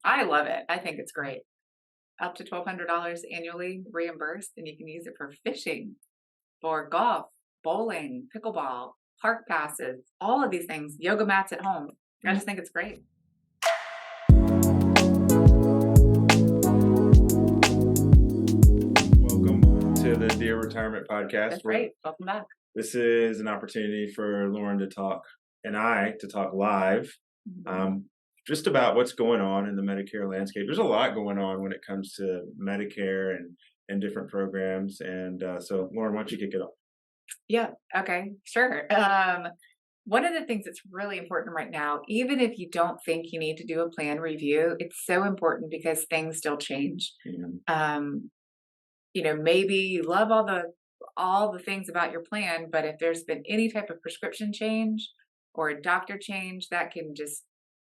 I love it. I think it's great. Up to $1,200 annually reimbursed, and you can use it for fishing, for golf, bowling, pickleball, park passes, all of these things, yoga mats at home. I Mm. just think it's great. Welcome to the Dear Retirement Podcast. That's right. Welcome back. This is an opportunity for Lauren to talk and I to talk live, Mhm. um, just about what's going on in the Medicare landscape. There's a lot going on when it comes to Medicare and different programs. And so, Lauren, why don't you kick it off? Yeah. Okay. Sure. One of the things that's really important right now, even if you don't think you need to do a plan review, it's so important because things still change. Mhm. Um, maybe you love all the things about your plan, but if there's been any type of prescription change or a doctor change, that can just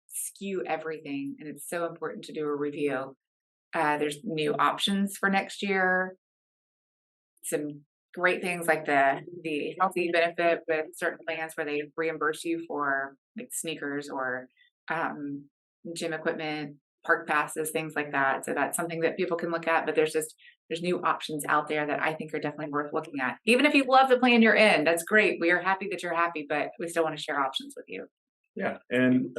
skew everything. And it's so important to do a review. There's new options for next year, some great things like the healthy benefit with certain plans where they reimburse you for like sneakers or um, gym equipment, park passes, things like that. So that's something that people can look at. But there's new options out there that I think are definitely worth looking at. Even if you love the plan you're in, that's great. We are happy that you're happy, but we still want to share options with you. Yeah. And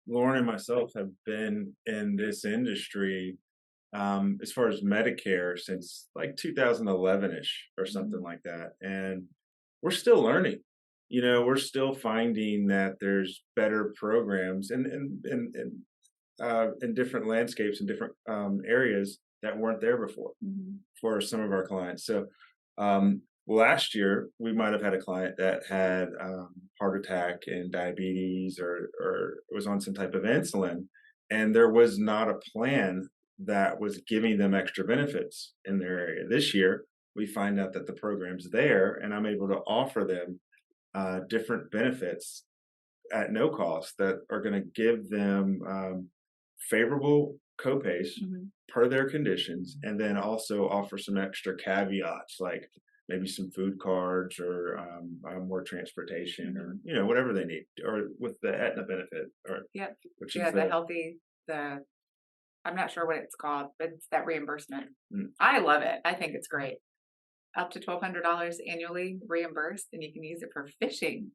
Lauren and myself have been in this industry as far as Medicare since like 2011-ish or something Mhm. like that. And we're still learning. We're still finding that there's better programs in different landscapes and different areas that weren't there before Mhm. for some of our clients. So last year we might have had a client that had heart attack and diabetes or was on some type of insulin, and there was not a plan that was giving them extra benefits in their area. This year we find out that the program's there, and I'm able to offer them different benefits at no cost that are going to give them favorable copays Mhm. per their conditions, and then also offer some extra caveats like maybe some food cards or more transportation or Mhm. whatever they need, or with the Aetna benefit, or Yep. which Yeah, is the the healthy, the I'm not sure what it's called, but it's that reimbursement. mm, I love it. I think it's great. Up to $1,200 annually reimbursed, and you can use it for fishing,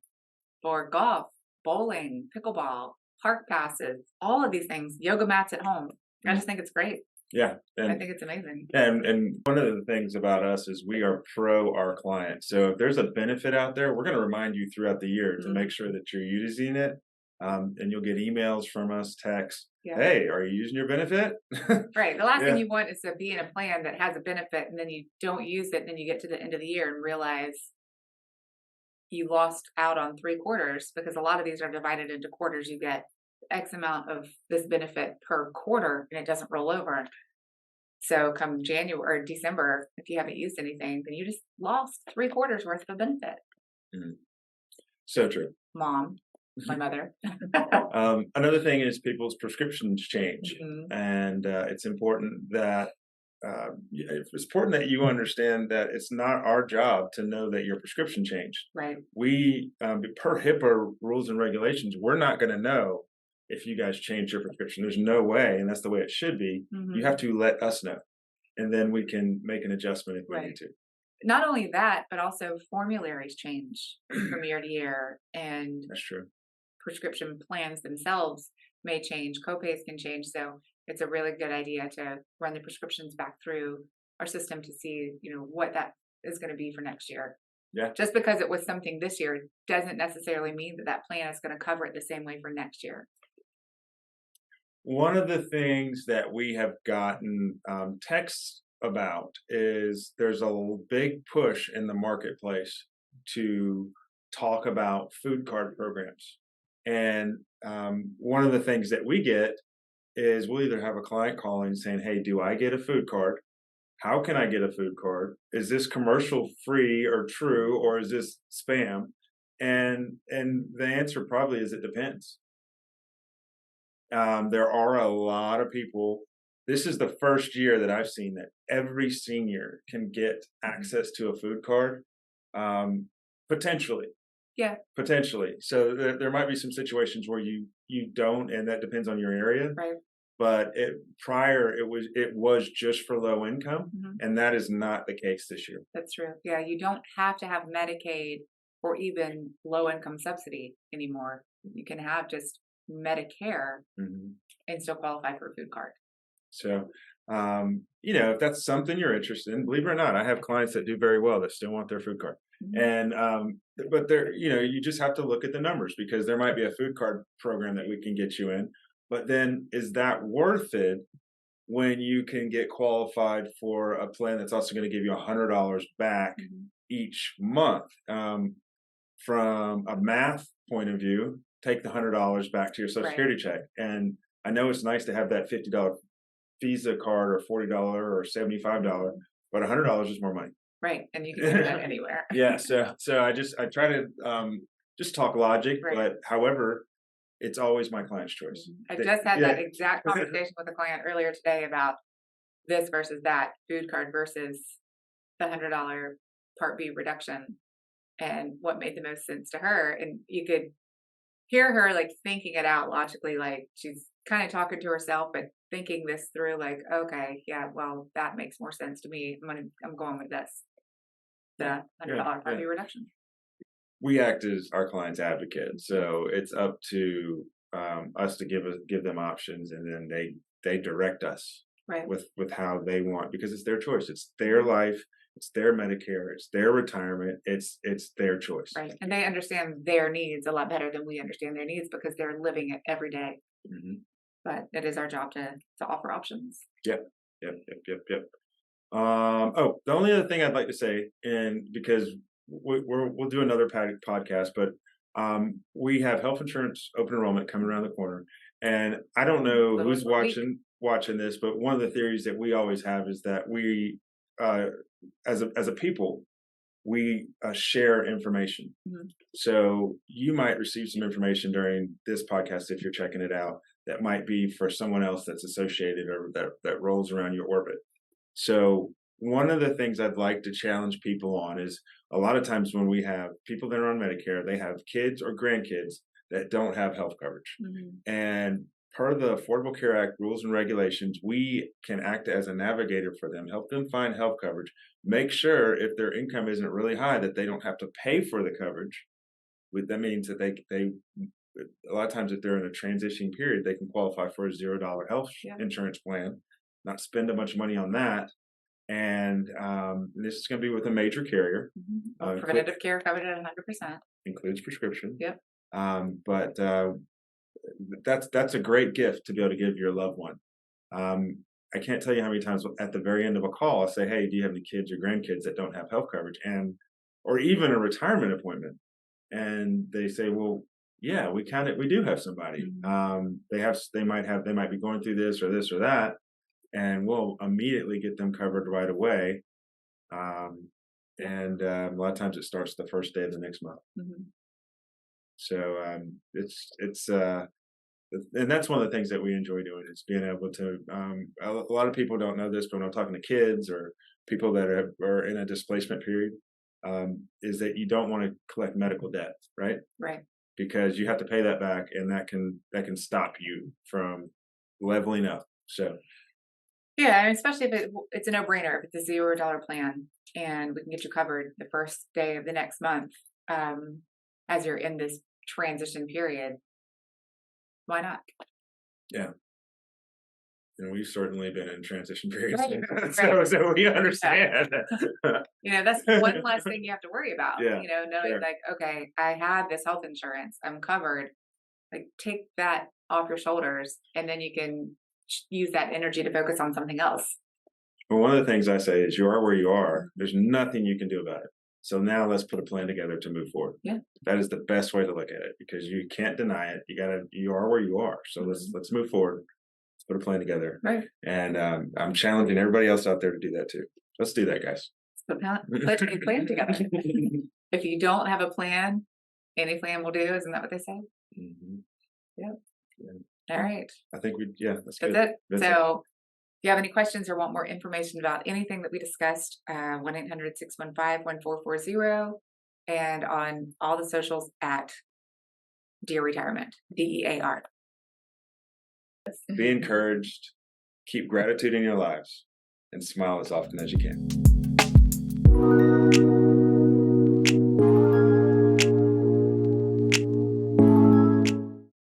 for golf, bowling, pickleball, park passes, all of these things, yoga mats at home. I mm, just think it's great. yeah. I and think it's amazing. and one of the things about us is we are pro our clients. So if there's a benefit out there, we're going to remind you throughout the year to Mhm. make sure that you're using it. And you'll get emails from us, texts. Yeah. Hey, are you using your benefit? Right. The last thing Yeah. you want is to be in a plan that has a benefit and then you don't use it. And then you get to the end of the year and realize you lost out on 3 quarters because a lot of these are divided into quarters. You get X amount of this benefit per quarter and it doesn't roll over. So come January or December, if you haven't used anything, then you just lost 3 quarters worth of a benefit. Mhm. So true. Mom, my mother. Another thing is people's prescriptions change, Mhm. and it's important that it's important that you understand that it's not our job to know that your prescription changed. Right. We, per HIPAA rules and regulations, we're not going to know if you guys change your prescription. There's no way, and that's the way it should be. You have Mhm. to let us know, and then we can make an adjustment if we need Right. to. Not only that, but also formularies change from year to year, and That's true. prescription plans themselves may change. Copays can change. So it's a really good idea to run the prescriptions back through our system to see, what that is going to be for next year. Yeah. Just because it was something this year doesn't necessarily mean that that plan is going to cover it the same way for next year. One of the things that we have gotten texts about is there's a big push in the marketplace to talk about food card programs. And one of the things that we get is we'll either have a client calling saying, "Hey, do I get a food card? How can I get a food card? Is this commercial free or true, or is this spam?" And the answer probably is it depends. There are a lot of people. This is the first year that I've seen that every senior can get Mhm. access to a food card, um, potentially. Yeah. Potentially. So there might be some situations where you don't, and that depends on your area. Right. but it was just for low income, Mhm. and that is not the case this year. That's true. Yeah, you don't have to have Medicaid or even low income subsidy anymore. You can have just Medicare Mhm. and still qualify for a food card. So, if that's something you're interested in, believe it or not, I have clients that do very well that still want their food card. Mhm. And but you just have to look at the numbers because there might be a food card program that we can get you in. But then is that worth it when you can get qualified for a plan that's also going to give you $100 back Mhm. each month? From a math point of view, take the $100 back to your Social Right. Security check. And I know it's nice to have that $50 Visa card or $40 or $75, Mhm. but $100 is more money. Right. And you can use that anywhere. Yeah, so I try to just talk logic, Right. but however, it's always my client's choice. I just had Yeah. that exact conversation with a client earlier today about this versus that food card versus the $100 Part B reduction and what made the most sense to her. And you could hear her like thinking it out logically, like she's kind of talking to herself, but thinking this through, like, okay, yeah, well, that makes more sense to me. I'm going with this, Yeah, the hundred yeah, dollar Part yeah. B reduction. We act as our client's advocate, so it's up to us to give them options, and then they direct us Right. with how they want because it's their choice, it's their life, it's their Medicare, it's their retirement, it's their choice. Right. And they understand their needs a lot better than we understand their needs because they're living it every day. Hmm. But it is our job to offer options. Yep, yep, yep, yep, yep. The only other thing I'd like to say, and because we'll do another podcast, but we have health insurance open enrollment coming around the corner, and I don't know Little who's over a week. watching this, but one of the theories that we always have is that we, uh, as a people, we share information. Mhm. So you might receive some information during this podcast if you're checking it out that might be for someone else that's associated or that rolls around your orbit. So one of the things I'd like to challenge people on is a lot of times when we have people that are on Medicare, they have kids or grandkids that don't have health coverage. Mhm. And part of the Affordable Care Act rules and regulations, we can act as a navigator for them, help them find health coverage, make sure if their income isn't really high that they don't have to pay for the coverage. That means that they a lot of times if they're in a transition period, they can qualify for a $0 health Yeah. insurance plan, not spend a bunch of money on that. And this is going to be with a major carrier, Mhm. Well, inclu- preventative care covered at 100%. includes prescription. Yep. But that's a great gift to be able to give your loved one. I can't tell you how many times at the very end of a call, I'll say, "Hey, do you have any kids or grandkids that don't have health coverage?" And or even a retirement appointment, and they say, "Well, yeah, we do have somebody. Mhm. They might be going through this or that, and we'll immediately get them covered right away." Um, Yeah. and a lot of times it starts the first day of the next month. Mhm. So and that's one of the things that we enjoy doing is being able to. A lot of people don't know this, but when I'm talking to kids or people that are in a displacement period, is that you don't want to collect medical debt, right? Right. Because you have to pay that back, and that can stop you from leveling up. So Yeah, and especially if it's a no-brainer, if it's a $0 plan and we can get you covered the first day of the next month, um, as you're in this transition period, why not? yeah, and we've certainly been in transition periods, Right, right. so we Yeah. understand. That's one less thing you have to worry about, Yeah, knowing sure. like, okay, I have this health insurance, I'm covered. Like, take that off your shoulders and then you can use that energy to focus on something else. Well, one of the things I say is you are where you are. There's nothing you can do about it. So now let's put a plan together to move forward. Yeah. That is the best way to look at it because you can't deny it. You are where you are. So Mhm. let's move forward. Let's put a plan together. Right. And I'm challenging everybody else out there to do that too. Let's do that, guys. Put a plan together. If you don't have a plan, any plan will do. Isn't that what they say? Mhm. Yep. Yeah. All right. I think that's That's good. it. That's it. So if you have any questions or want more information about anything that we discussed, 1-800-615-1440 and on all the socials at Dear Retirement, DEAR. Be encouraged, keep gratitude in your lives, and smile as often as you can.